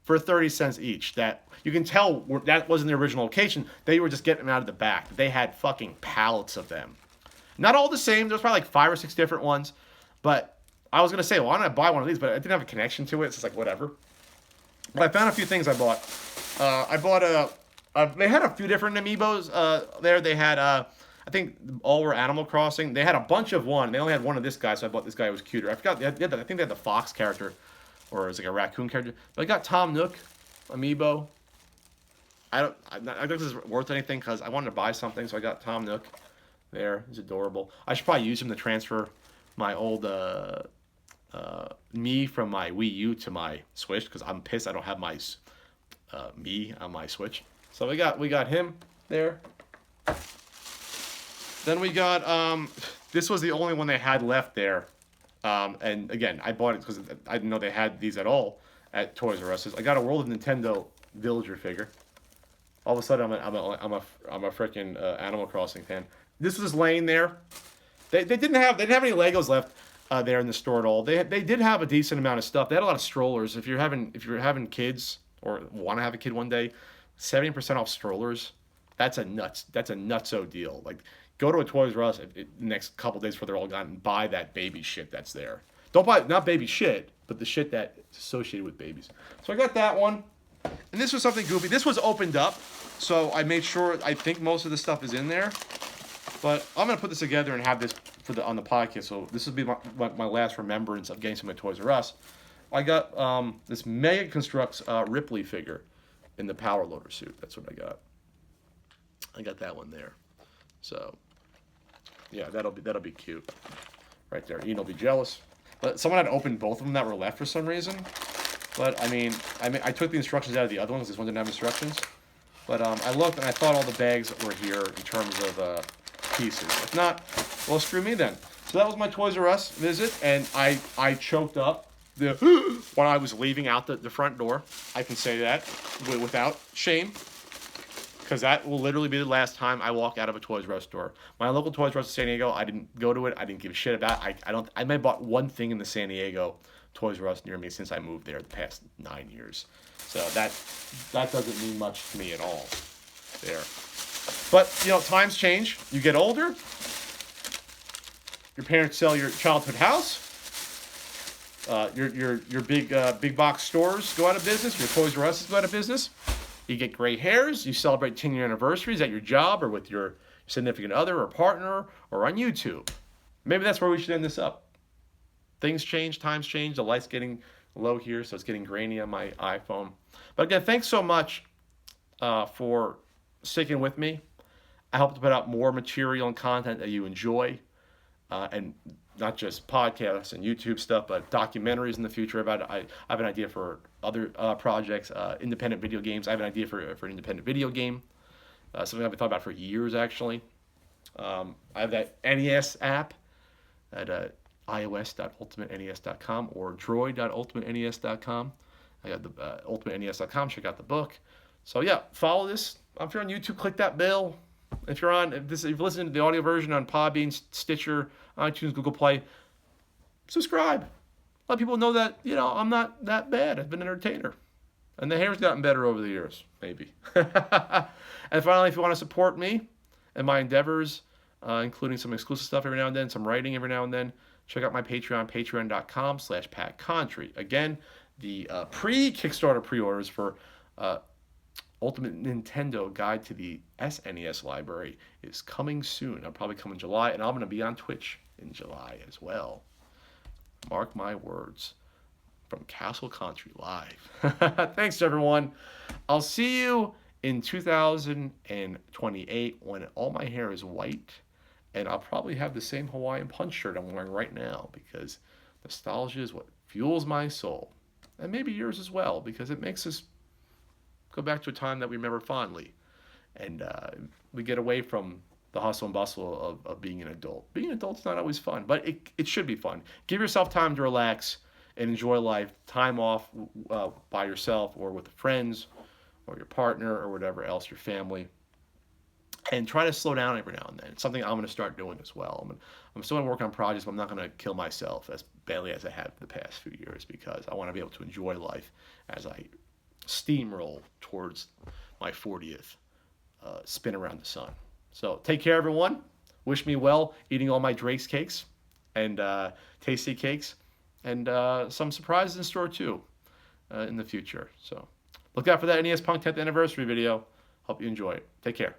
for 30 cents each that you can tell that wasn't the original location. They were just getting them out of the back. They had fucking pallets of them. Not all the same. There's probably like 5 or 6 different ones. But I was going to say, why don't I buy one of these? But I didn't have a connection to it. So it's like, whatever. But I found a few things I bought. They had a few different Amiibos there. They had, I think all were Animal Crossing. They had a bunch of one. They only had one of this guy, so I bought this guy who was cuter. I forgot. I think they had the fox character, or it was like a raccoon character. But I got Tom Nook Amiibo. I don't think this is worth anything because I wanted to buy something, so I got Tom Nook. There, he's adorable. I should probably use him to transfer my old me from my Wii U to my Switch, because I'm pissed I don't have my me on my Switch. So we got him there. Then we got this was the only one they had left there, and again I bought it because I didn't know they had these at all at Toys R Us. I got a World of Nintendo Villager figure. All of a sudden I'm a freaking Animal Crossing fan. This was laying there. They didn't have any Legos left there in the store at all. They did have a decent amount of stuff. They had a lot of strollers. If you're having kids or want to have a kid one day, 70% off strollers. That's a nutso deal. Like, go to a Toys R Us the next couple days before they're all gone and buy that baby shit that's there. Don't buy, not baby shit, but the shit that's associated with babies. So I got that one. And this was something goofy. This was opened up, so I made sure, I think most of the stuff is in there. But I'm going to put this together and have this on the podcast. So this will be my last remembrance of getting some at Toys R Us. I got this Mega Constructs Ripley figure in the Power Loader suit. That's what I got. I got that one there. So yeah, that'll be cute right there. Ian will be jealous. But someone had opened both of them that were left for some reason. But I mean, I took the instructions out of the other ones. This one didn't have instructions. But I looked and I thought all the bags were here in terms of pieces. If not, well, screw me then. So that was my Toys R Us visit, and I choked up when I was leaving out the front door. I can say that without shame, because that will literally be the last time I walk out of a Toys R Us store. My local Toys R Us in San Diego, I didn't go to it. I didn't give a shit about it. I may have bought one thing in the San Diego Toys R Us near me since I moved there the past 9 years. So that doesn't mean much to me at all there. But, times change. You get older. Your parents sell your childhood house. Your big box stores go out of business. Your Toys R Us go out of business. You get gray hairs. You celebrate 10-year anniversaries at your job or with your significant other or partner or on YouTube. Maybe that's where we should end this up. Things change, times change. The light's getting low here, so it's getting grainy on my iPhone. But again, thanks so much for sticking with me. I hope to put out more material and content that you enjoy, and not just podcasts and YouTube stuff, but documentaries in the future. I have an idea for other projects, independent video games. I have an idea for an independent video game, something I've been talking about for years, actually. I have that NES app at ios.ultimatnes.com or droid.ultimatnes.com. I got the ultimatnes.com. Check out the book. So yeah, follow this. If you're on YouTube, click that bell. If you're listening to the audio version on Podbean, Stitcher, iTunes, Google Play, subscribe. Let people know that I'm not that bad. I've been an entertainer, and the hair's gotten better over the years, maybe. And finally, if you want to support me and my endeavors, including some exclusive stuff every now and then, some writing every now and then, check out my Patreon, patreon.com/PatContry. Again, the Kickstarter pre-orders for Ultimate Nintendo Guide to the SNES Library is coming soon. I'll probably come in July, and I'm going to be on Twitch in July as well. Mark my words. From Castle Country Live. Thanks, everyone. I'll see you in 2028 when all my hair is white, and I'll probably have the same Hawaiian Punch shirt I'm wearing right now, because nostalgia is what fuels my soul. And maybe yours as well, because it makes us go back to a time that we remember fondly. And we get away from the hustle and bustle of being an adult. Being an adult's not always fun, but it should be fun. Give yourself time to relax and enjoy life. Time off by yourself or with friends or your partner or whatever else, your family. And try to slow down every now and then. It's something I'm going to start doing as well. I'm still going to work on projects, but I'm not going to kill myself as badly as I have the past few years, because I want to be able to enjoy life as I steamroll towards my 40th spin around the sun. So take care, everyone. Wish me well eating all my Drake's cakes and tasty cakes, and some surprises in store too in the future. So look out for that NES Punk 10th anniversary video. Hope you enjoy it. Take care.